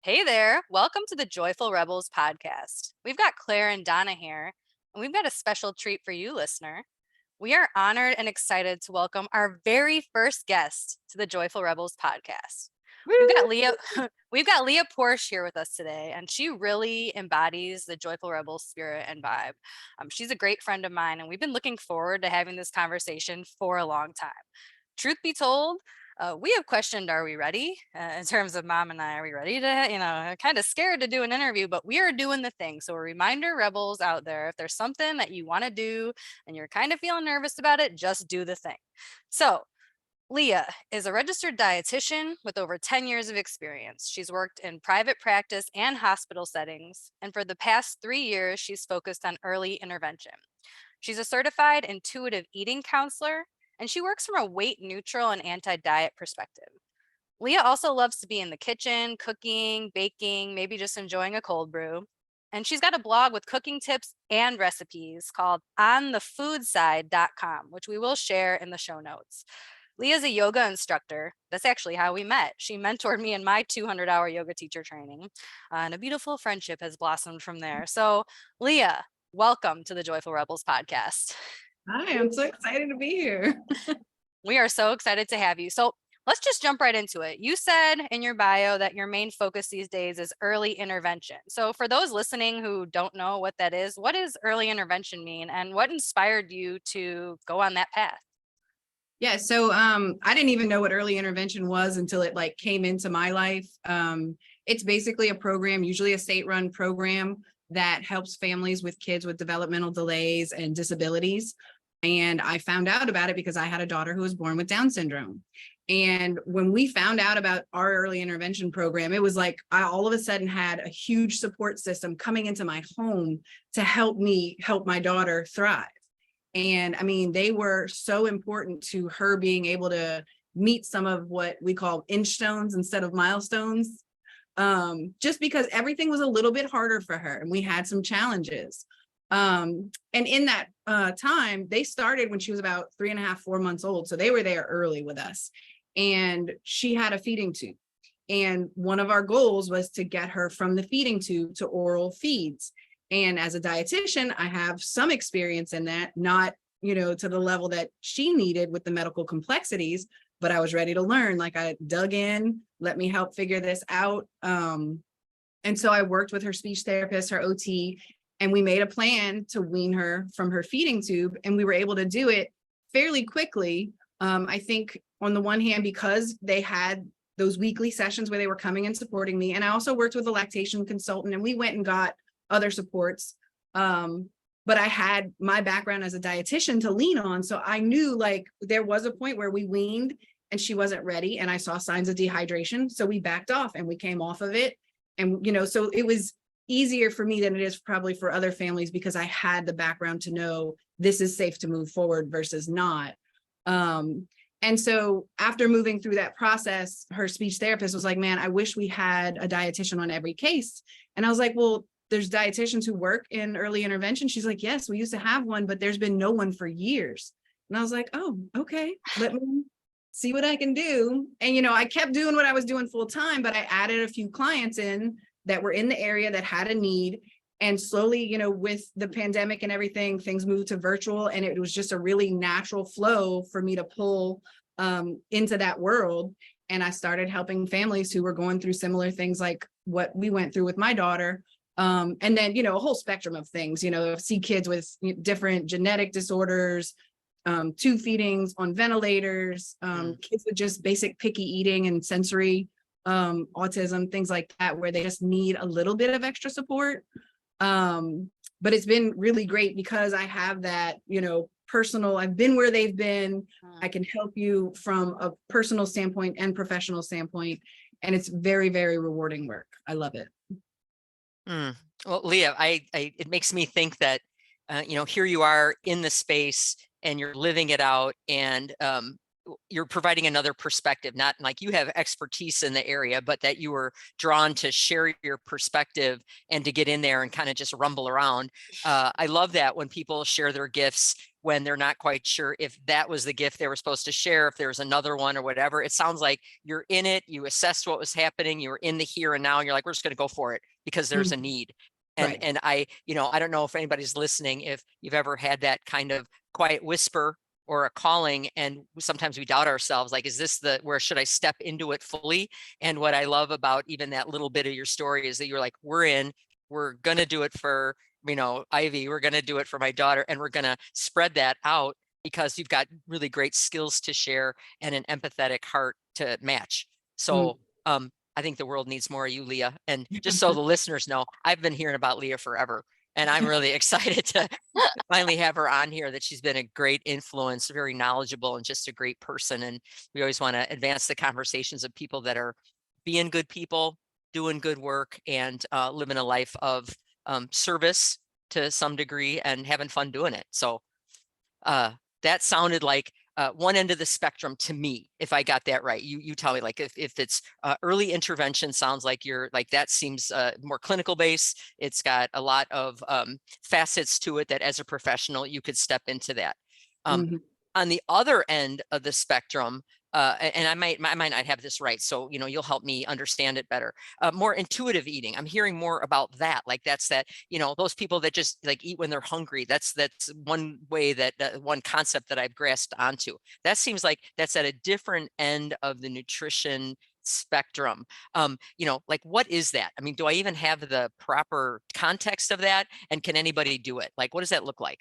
Hey there, welcome to the Joyful Rebels podcast. We've got Claire and Donna here, and we've got a special treat for you, listener. We are honored and excited to welcome our very first guest to the Joyful Rebels podcast. We've got Woo! Leah, we've got Leah Porche here with us today, and she really embodies the Joyful Rebels spirit and vibe. She's a great friend of mine, and we've been looking forward to having this conversation for a long time. Truth be told, we have questioned, are we ready? In terms of mom and I, are we ready to, kind of scared to do an interview, but we are doing the thing. So a reminder, rebels out there, if there's something that you want to do and you're kind of feeling nervous about it, just do the thing. So Leah is a registered dietitian with over 10 years of experience. She's worked in private practice and hospital settings. And for the past 3 years, she's focused on early intervention. She's a certified intuitive eating counselor, and she works from a weight neutral and anti diet perspective. Leah also loves to be in the kitchen, cooking, baking, maybe just enjoying a cold brew. And she's got a blog with cooking tips and recipes called onthefoodside.com, which we will share in the show notes. Leah's a yoga instructor. That's actually how we met. She mentored me in my 200-hour yoga teacher training, and a beautiful friendship has blossomed from there. So, Leah, welcome to the Joyful Rebels podcast. Hi, I'm so excited to be here. We are so excited to have you. So, let's just jump right into it. You said in your bio that your main focus these days is early intervention. So, for those listening who don't know what that is, what does early intervention mean and what inspired you to go on that path? Yeah, so I didn't even know what early intervention was until it like came into my life. It's basically a program, usually a state-run program that helps families with kids with developmental delays and disabilities. And I found out about it because I had a daughter who was born with Down syndrome. And when we found out about our early intervention program, it was like I all of a sudden had a huge support system coming into my home to help me help my daughter thrive. And I mean, they were so important to her being able to meet some of what we call inch stones instead of milestones, just because everything was a little bit harder for her and we had some challenges. And in that time, they started when she was about 3.5, 4 months old. So they were there early with us. And she had a feeding tube. And one of our goals was to get her from the feeding tube to oral feeds. And as a dietitian, I have some experience in that, not, to the level that she needed with the medical complexities, but I was ready to learn. Like I dug in, let me help figure this out. And so I worked with her speech therapist, her OT, and we made a plan to wean her from her feeding tube. And we were able to do it fairly quickly. I think on the one hand, because they had those weekly sessions where they were coming and supporting me. And I also worked with a lactation consultant and we went and got other supports. But I had my background as a dietitian to lean on. So I knew like there was a point where we weaned and she wasn't ready and I saw signs of dehydration. So we backed off and we came off of it. And, so it was easier for me than it is probably for other families because I had the background to know this is safe to move forward versus not. And so after moving through that process, her speech therapist was like, man, I wish we had a dietitian on every case. And I was like, well, there's dietitians who work in early intervention. She's like, yes, we used to have one, but there's been no one for years. And I was like, oh, okay, let me see what I can do. And, I kept doing what I was doing full time, but I added a few clients in that were in the area that had a need. And slowly, with the pandemic and everything, things moved to virtual. And it was just a really natural flow for me to pull into that world. And I started helping families who were going through similar things like what we went through with my daughter. And then, a whole spectrum of things, see kids with different genetic disorders, tube feedings on ventilators, kids with just basic picky eating and sensory autism, things like that, where they just need a little bit of extra support. But it's been really great because I have that, personal, I've been where they've been. I can help you from a personal standpoint and professional standpoint. And it's very, very rewarding work. I love it. Well, Leah, it makes me think that, here you are in the space and you're living it out and you're providing another perspective, not like you have expertise in the area, but that you were drawn to share your perspective and to get in there and kind of just rumble around. I love that when people share their gifts when they're not quite sure if that was the gift they were supposed to share, if there's another one or whatever. It sounds like you're in it, you assessed what was happening, you were in the here and now, and you're like, we're just going to go for it because there's a Mhm. need. Right. And I, I don't know if anybody's listening, if you've ever had that kind of quiet whisper or a calling, and sometimes we doubt ourselves, like, is this where should I step into it fully? And what I love about even that little bit of your story is that you're like, we're going to do it for, Ivy, we're going to do it for my daughter, and we're going to spread that out because you've got really great skills to share and an empathetic heart to match. Mm. So, I think the world needs more of you, Leah. And just so the listeners know, I've been hearing about Leah forever, and I'm really excited to finally have her on here, that she's been a great influence, very knowledgeable, and just a great person. And we always want to advance the conversations of people that are being good people, doing good work, and living a life of service to some degree and having fun doing it. So that sounded like one end of the spectrum to me, if I got that right. You tell me, like, if it's early intervention, sounds like you're like, that seems more clinical based. It's got a lot of facets to it that as a professional, you could step into that. Mhm. On the other end of the spectrum, and I might not have this right, so you'll help me understand it better. More intuitive eating. I'm hearing more about that. Like, that's that, those people that just like eat when they're hungry. That's one way, that one concept that I've grasped onto. That seems like that's at a different end of the nutrition spectrum. Like, what is that? I mean, do I even have the proper context of that? And can anybody do it? Like, what does that look like?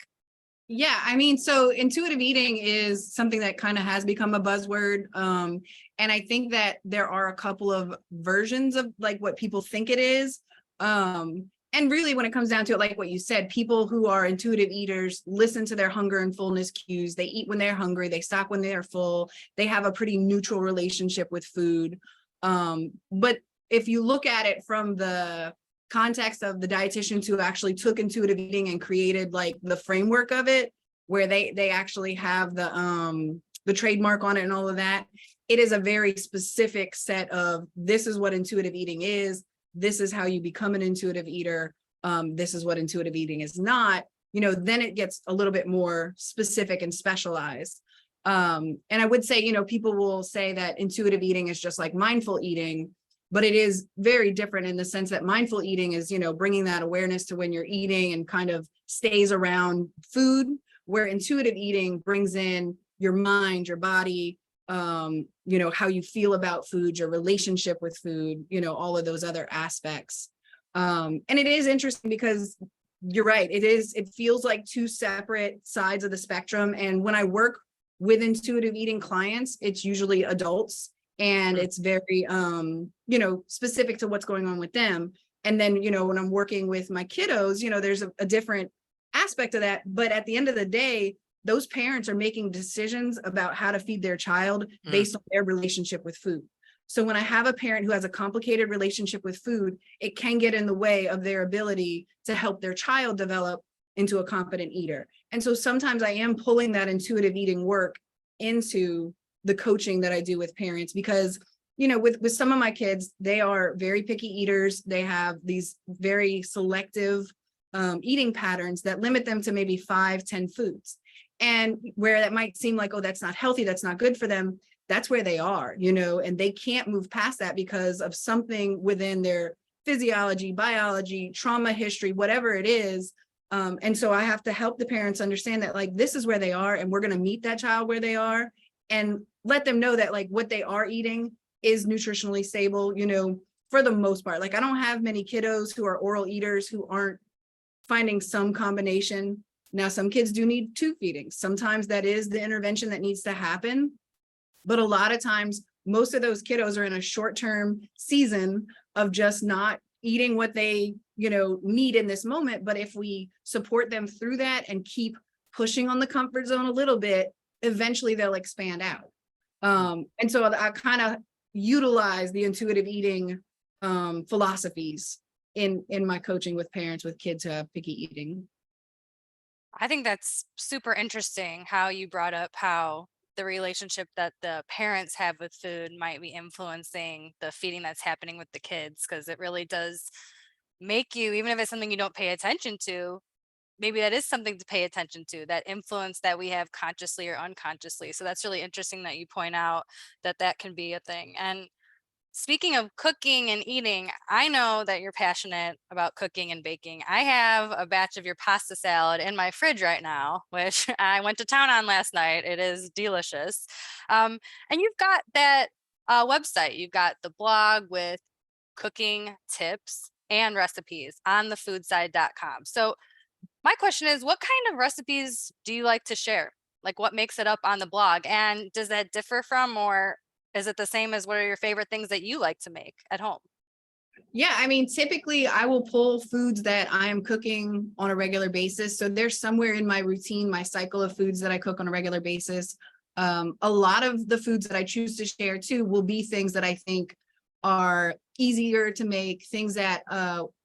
Yeah, I mean, so intuitive eating is something that kind of has become a buzzword. And I think that there are a couple of versions of like what people think it is. And really, when it comes down to it, like what you said, people who are intuitive eaters listen to their hunger and fullness cues. They eat when they're hungry, they stop when they're full. They have a pretty neutral relationship with food. But if you look at it from the context of the dietitians who actually took intuitive eating and created like the framework of it, where they actually have the trademark on it and all of that, it is a very specific set of, this is what intuitive eating is, this is how you become an intuitive eater, this is what intuitive eating is not. Then it gets a little bit more specific and specialized. And I would say, people will say that intuitive eating is just like mindful eating, but it is very different in the sense that mindful eating is, bringing that awareness to when you're eating and kind of stays around food, where intuitive eating brings in your mind, your body, how you feel about food, your relationship with food, all of those other aspects. And it is interesting because you're right. It feels like two separate sides of the spectrum. And when I work with intuitive eating clients, it's usually adults, and it's very specific to what's going on with them. And then when I'm working with my kiddos, there's a different aspect of that. But at the end of the day, those parents are making decisions about how to feed their child based on their relationship with food. So when I have a parent who has a complicated relationship with food, it can get in the way of their ability to help their child develop into a competent eater. And so sometimes I am pulling that intuitive eating work into the coaching that I do with parents, because with some of my kids, they are very picky eaters. They have these very selective eating patterns that limit them to maybe 5-10 foods. And where that might seem like, oh, that's not healthy, that's not good for them, that's where they are, and they can't move past that because of something within their physiology, biology, trauma history, whatever it is. And so I have to help the parents understand that, like, this is where they are, and we're going to meet that child where they are, and let them know that, like, what they are eating is nutritionally stable, for the most part. Like, I don't have many kiddos who are oral eaters who aren't finding some combination. Now, some kids do need 2 feedings. Sometimes that is the intervention that needs to happen. But a lot of times, most of those kiddos are in a short-term season of just not eating what they, need in this moment. But if we support them through that and keep pushing on the comfort zone a little bit, eventually they'll expand out. And so I kind of utilize the intuitive eating philosophies in my coaching with parents with kids who have picky eating. I think that's super interesting how you brought up how the relationship that the parents have with food might be influencing the feeding that's happening with the kids, because it really does make you, even if it's something you don't pay attention to, maybe that is something to pay attention to, that influence that we have consciously or unconsciously. So that's really interesting that you point out that that can be a thing. And speaking of cooking and eating, I know that you're passionate about cooking and baking. I have a batch of your pasta salad in my fridge right now, which I went to town on last night. It is delicious. And you've got that website, you've got the blog with cooking tips and recipes on thefoodside.com. So my question is, what kind of recipes do you like to share? Like, what makes it up on the blog? And does that differ from, or is it the same as what are your favorite things that you like to make at home? Yeah, I mean, typically I will pull foods that I am cooking on a regular basis. So there's somewhere in my routine, my cycle of foods that I cook on a regular basis. A lot of the foods that I choose to share too will be things that I think are easier to make, things that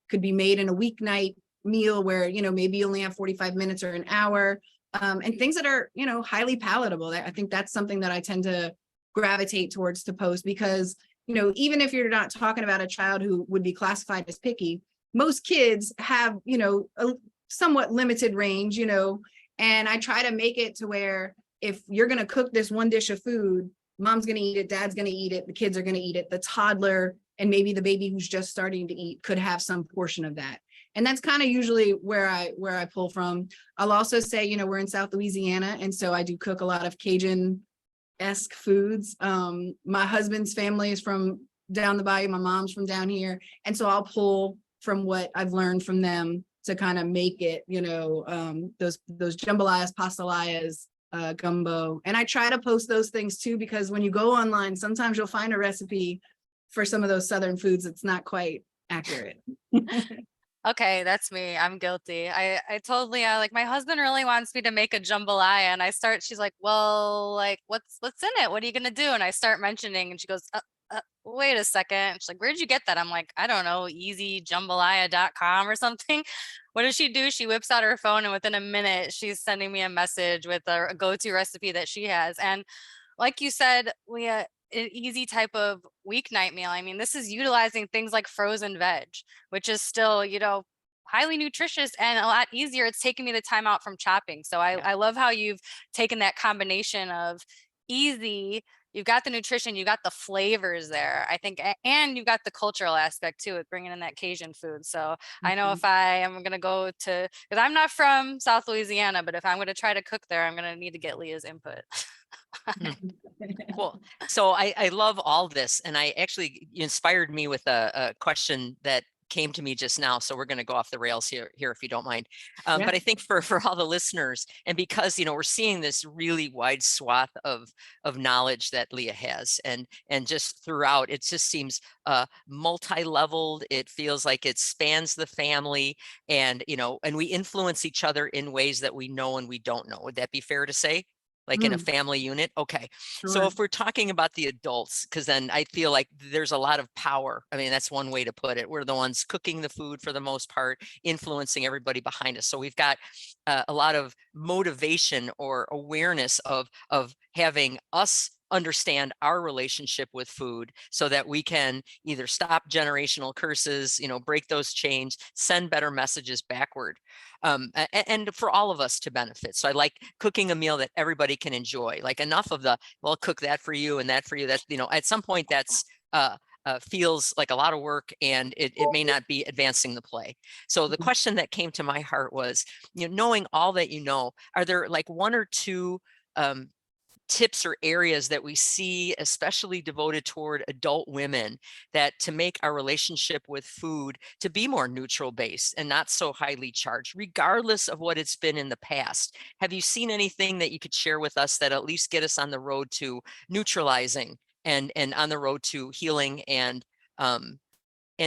could be made in a weeknight meal where, maybe you only have 45 minutes or an hour, and things that are, highly palatable. I think that's something that I tend to gravitate towards to post because even if you're not talking about a child who would be classified as picky, most kids have, a somewhat limited range, and I try to make it to where if you're going to cook this one dish of food, mom's going to eat it, dad's going to eat it, the kids are going to eat it, the toddler and maybe the baby who's just starting to eat could have some portion of that. And that's kind of usually where I pull from. I'll also say, we're in South Louisiana, and so I do cook a lot of Cajun-esque foods. My husband's family is from down the bayou, my mom's from down here, and so I'll pull from what I've learned from them to kind of make it, those jambalayas, pastalayas, gumbo. And I try to post those things too, because when you go online, sometimes you'll find a recipe for some of those southern foods that's not quite accurate. Okay, that's me. I'm guilty. I told Leah, like, my husband really wants me to make a jambalaya, and she's like, well, like, what's in it? What are you gonna do? And I start mentioning, and she goes, wait a second. She's like, where'd you get that? I'm like, I don't know, easyjambalaya.com or something. What does she do? She whips out her phone, and within a minute, she's sending me a message with a go-to recipe that she has. And like you said, Leah, an easy type of weeknight meal. I mean, this is utilizing things like frozen veg, which is still, highly nutritious and a lot easier. It's taking me the time out from chopping. So I love how you've taken that combination of easy, you've got the nutrition, you got the flavors there, I think, and you've got the cultural aspect too, with bringing in that Cajun food. So I know if I am going to go to, because I'm not from South Louisiana, but if I'm going to try to cook there, I'm going to need to get Leah's input. Cool. So I love all this, and I actually, you inspired me with a question that came to me just now. So we're going to go off the rails here if you don't mind. Yeah. But I think for all the listeners, and because we're seeing this really wide swath of knowledge that Leah has, and just throughout, it just seems multi-leveled. It feels like it spans the family, and and we influence each other in ways that we know and we don't know. Would that be fair to say? Like in a family unit? Okay. Sure. So if we're talking about the adults, because then I feel like there's a lot of power. I mean, that's one way to put it. We're the ones cooking the food for the most part, influencing everybody behind us. So we've got a lot of motivation or awareness of having us understand our relationship with food so that we can either stop generational curses, break those chains, send better messages backward, and for all of us to benefit. So I like cooking a meal that everybody can enjoy, like enough of the, well, cook that for you and that for you. That's, at some point that's, feels like a lot of work, and it may not be advancing the play. So the question that came to my heart was, knowing all that are there like one or two tips or areas that we see especially devoted toward adult women that to make our relationship with food to be more neutral based and not so highly charged, regardless of what it's been in the past? Have you seen anything that you could share with us that at least get us on the road to neutralizing and on the road to healing and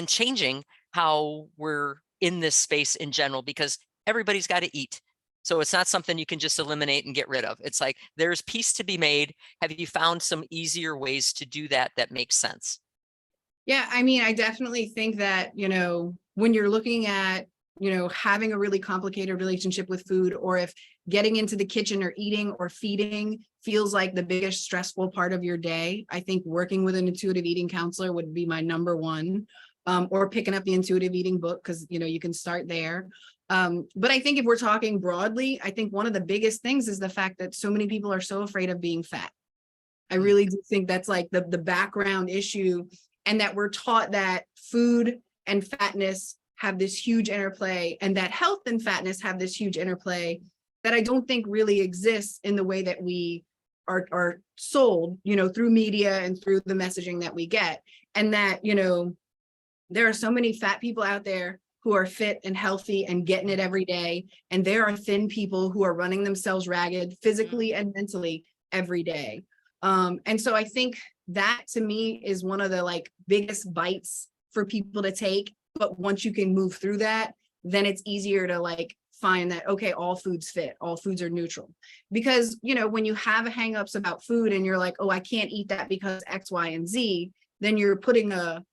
changing how we're in this space in general? Because everybody's got to eat. So it's not something you can just eliminate and get rid of. It's like there's peace to be made. Have you found some easier ways to do that make sense? Yeah, I mean, I definitely think that, when you're looking at, having a really complicated relationship with food, or if getting into the kitchen or eating or feeding feels like the biggest stressful part of your day, I think working with an intuitive eating counselor would be my number one. or picking up the intuitive eating book, because, you can start there. But I think if we're talking broadly, I think one of the biggest things is the fact that so many people are so afraid of being fat. I really do think that's like the background issue, and that we're taught that food and fatness have this huge interplay, and that health and fatness have this huge interplay that I don't think really exists in the way that we are sold, through media and through the messaging that we get. And that, there are so many fat people out there who are fit and healthy and getting it every day. And there are thin people who are running themselves ragged physically and mentally every day. And so I think that, to me, is one of the like biggest bites for people to take. But once you can move through that, then it's easier to like find that, okay, all foods fit, all foods are neutral. Because, when you have hangups about food and you're like, oh, I can't eat that because X, Y, and Z, then you're putting an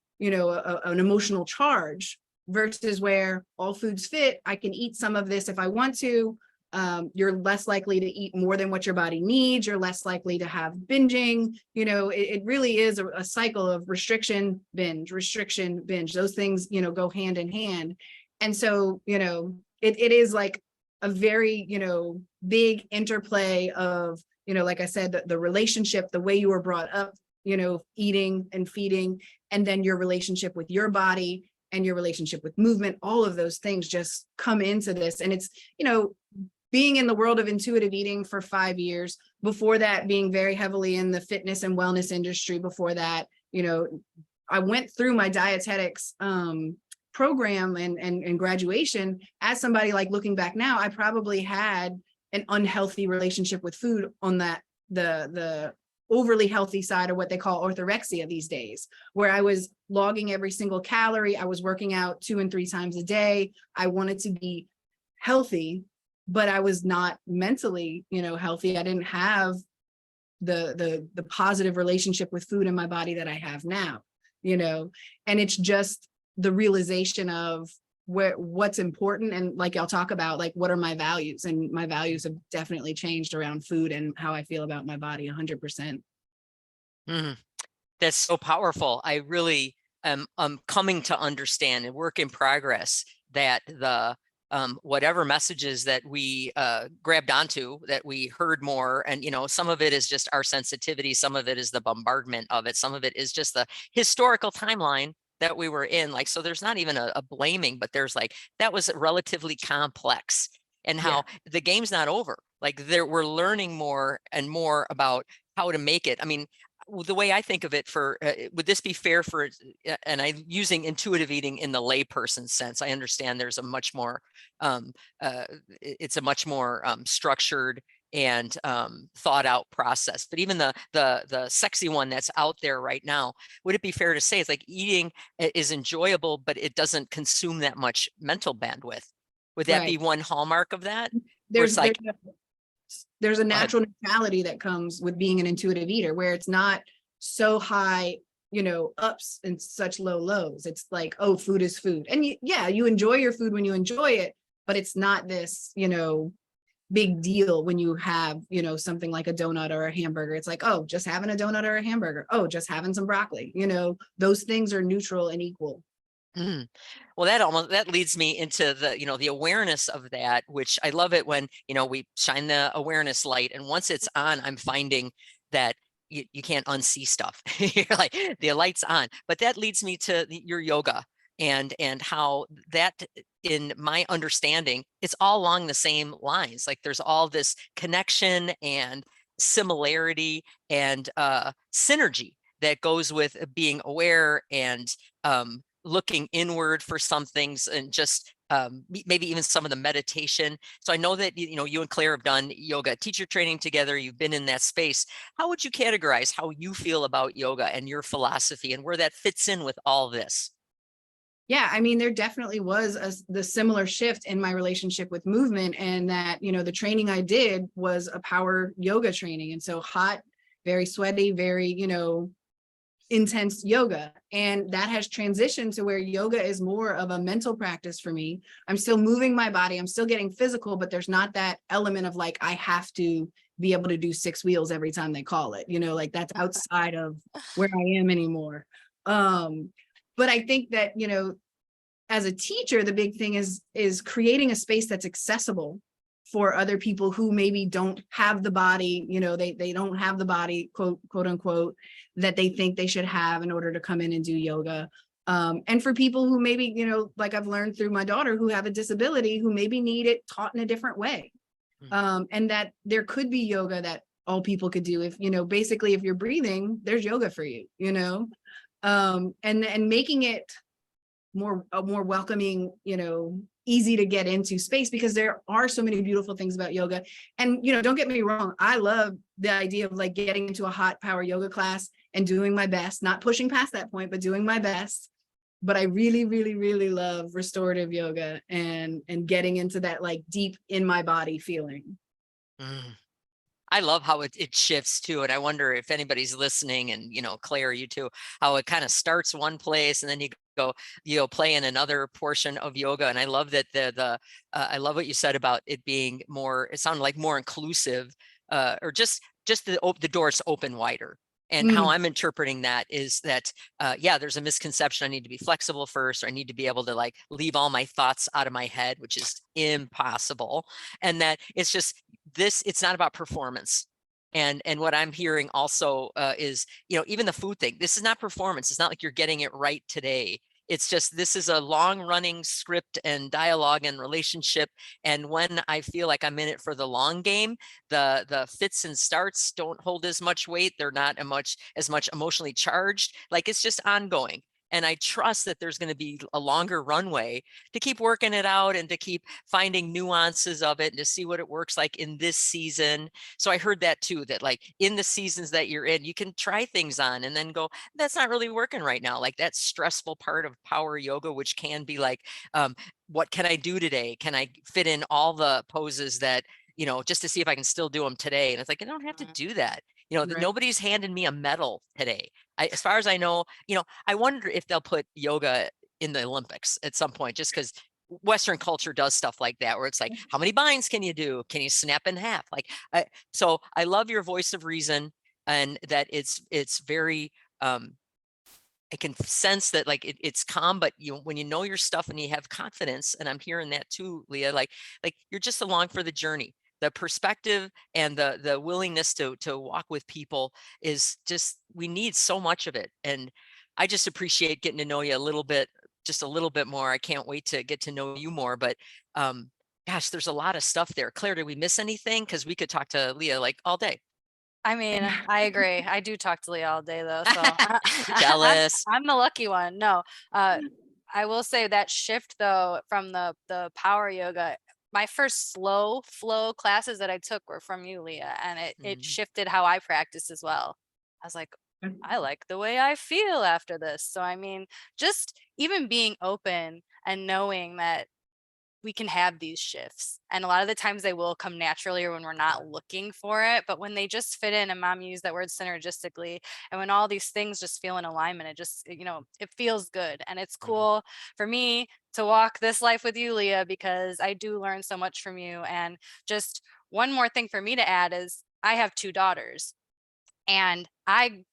emotional charge, versus where all foods fit. I can eat some of this if I want to. You're less likely to eat more than what your body needs. You're less likely to have binging. It really is a cycle of restriction, binge, restriction, binge. Those things, go hand in hand. And so, it is like a very, big interplay of, like I said, the relationship, the way you were brought up, eating and feeding, and then your relationship with your body and your relationship with movement. All of those things just come into this. And it's, being in the world of intuitive eating for 5 years, before that being very heavily in the fitness and wellness industry. Before that, I went through my dietetics program and graduation as somebody, like, looking back now, I probably had an unhealthy relationship with food on that, the overly healthy side, of what they call orthorexia these days, where I was logging every single calorie. I was working out 2 and 3 times a day. I wanted to be healthy, but I was not mentally, healthy. I didn't have the positive relationship with food in my body that I have now, and it's just the realization of what's important. And like, I'll talk about, like, what are my values, and my values have definitely changed around food and how I feel about my body 100%. That's so powerful. I really am coming to understand, and work in progress, that the whatever messages that we grabbed onto, that we heard more, and some of it is just our sensitivity, some of it is the bombardment of it, some of it is just the historical timeline that we were in. Like, so there's not even a blaming, but there's like, that was relatively complex, and how the game's not over. Like, we're learning more and more about how to make it. I mean, the way I think of it, would this be fair for, and I'm using intuitive eating in the layperson sense. I understand there's a much more, it's a much more structured and thought out process. But even the sexy one that's out there right now, would it be fair to say it's like eating is enjoyable, but it doesn't consume that much mental bandwidth? Would that be one hallmark of that? There's a natural neutrality that comes with being an intuitive eater, where it's not so high, ups and such low lows. It's like, oh, food is food. And you enjoy your food when you enjoy it, but it's not this, big deal when you have, something like a donut or a hamburger. It's like, oh, just having a donut or a hamburger. Oh, just having some broccoli. Those things are neutral and equal. Well, that leads me into the awareness of that, which I love it when, we shine the awareness light. And once it's on, I'm finding that you can't unsee stuff. You're like, the light's on. But that leads me to your yoga, and how that, in my understanding, it's all along the same lines. Like, there's all this connection and similarity and synergy that goes with being aware and looking inward for some things, and just maybe even some of the meditation. So I know that you and Claire have done yoga teacher training together. You've been in that space. How would you categorize how you feel about yoga and your philosophy, and where that fits in with all this? Yeah, I mean, there definitely was the similar shift in my relationship with movement, and that, the training I did was a power yoga training. And so hot, very sweaty, very, intense yoga. And that has transitioned to where yoga is more of a mental practice for me. I'm still moving my body. I'm still getting physical, but there's not that element of like, I have to be able to do 6 wheels every time they call it, like that's outside of where I am anymore. But I think that, as a teacher, the big thing is creating a space that's accessible for other people who maybe don't have the body, they don't have the body, quote unquote, that they think they should have in order to come in and do yoga. And for people who maybe, like I've learned through my daughter who have a disability, who maybe need it taught in a different way. And that there could be yoga that all people could do. If, basically, if you're breathing, there's yoga for you, and making it a more welcoming, easy to get into space, because there are so many beautiful things about yoga. And, don't get me wrong, I love the idea of like getting into a hot power yoga class and doing my best, not pushing past that point, but doing my best. But I really, really, really love restorative yoga and getting into that like deep in my body feeling. I love how it shifts too. And I wonder if anybody's listening, and, Claire, you too, how it kind of starts one place and then you go, play in another portion of yoga. And I love that I love what you said about it being more, it sounded like more inclusive, or just the doors open wider. And how I'm interpreting that is that, there's a misconception. I need to be flexible first, or I need to be able to like leave all my thoughts out of my head, which is impossible. And that it's just it's not about performance. And what I'm hearing also is, even the food thing, this is not performance. It's not like you're getting it right today. It's just, this is a long running script and dialogue and relationship. And when I feel like I'm in it for the long game, the fits and starts don't hold as much weight. They're not as much emotionally charged. Like, it's just ongoing. And I trust that there's going to be a longer runway to keep working it out and to keep finding nuances of it and to see what it works like in this season. So I heard that too, that like in the seasons that you're in, you can try things on and then go, that's not really working right now. Like that stressful part of power yoga, which can be like, what can I do today? Can I fit in all the poses that, just to see if I can still do them today? And it's like, I don't have to do that. Right. Nobody's handing me a medal today. As far as I know, I wonder if they'll put yoga in the Olympics at some point, just because Western culture does stuff like that, where it's like, how many binds can you do? Can you snap in half? Like, so I love your voice of reason, and that it's very, I can sense that like it's calm, but when you know your stuff and you have confidence, and I'm hearing that too, Leah, like you're just along for the journey. The perspective and the willingness to walk with people is just, we need so much of it. And I just appreciate getting to know you just a little bit more. I can't wait to get to know you more, but gosh, there's a lot of stuff there. Claire, did we miss anything? Because we could talk to Leah like all day. I mean, I agree. I do talk to Leah all day though, so Jealous. I'm the lucky one. No, I will say that shift though from the power yoga, my first slow flow classes that I took were from you, Leah, and it shifted how I practice as well. I was like, I like the way I feel after this. So I mean, just even being open and knowing that we can have these shifts, and a lot of the times they will come naturally or when we're not looking for it, but when they just fit in, and mom used that word synergistically, and when all these things just feel in alignment, it just, it feels good. And it's cool for me to walk this life with you, Leah, because I do learn so much from you. And just one more thing for me to add is I have 2 daughters, and I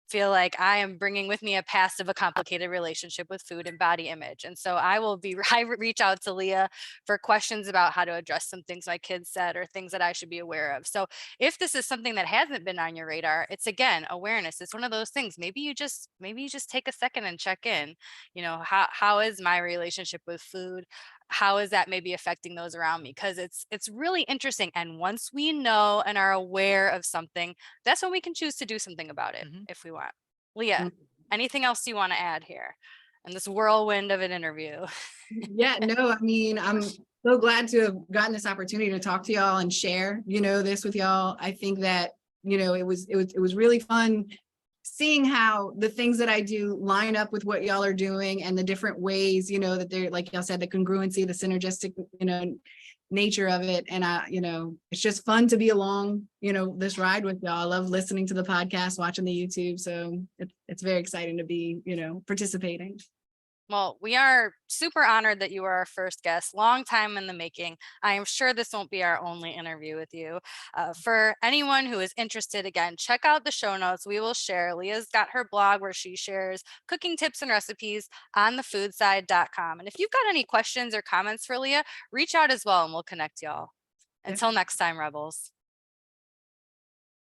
feel like I am bringing with me a past of a complicated relationship with food and body image. And so I reach out to Leah for questions about how to address some things my kids said or things that I should be aware of. So if this is something that hasn't been on your radar, it's again, awareness. It's one of those things. Maybe you just take a second and check in, how is my relationship with food? How is that maybe affecting those around me? Because it's really interesting. And once we know and are aware of something, that's when we can choose to do something about it if we want. Leah, anything else you want to add here in this whirlwind of an interview? Yeah, no, I mean, I'm so glad to have gotten this opportunity to talk to y'all and share, this with y'all. I think that, it was really fun seeing how the things that I do line up with what y'all are doing, and the different ways, that they're, like y'all said, the congruency, the synergistic, nature of it. And it's just fun to be along, this ride with y'all. I love listening to the podcast, watching the YouTube. So it's very exciting to be, participating. Well, we are super honored that you are our first guest, long time in the making. I am sure this won't be our only interview with you. For anyone who is interested, again, check out the show notes. We will share. Leah's got her blog where she shares cooking tips and recipes on thefoodside.com. And if you've got any questions or comments for Leah, reach out as well and we'll connect y'all. Yep. Until next time, Rebels.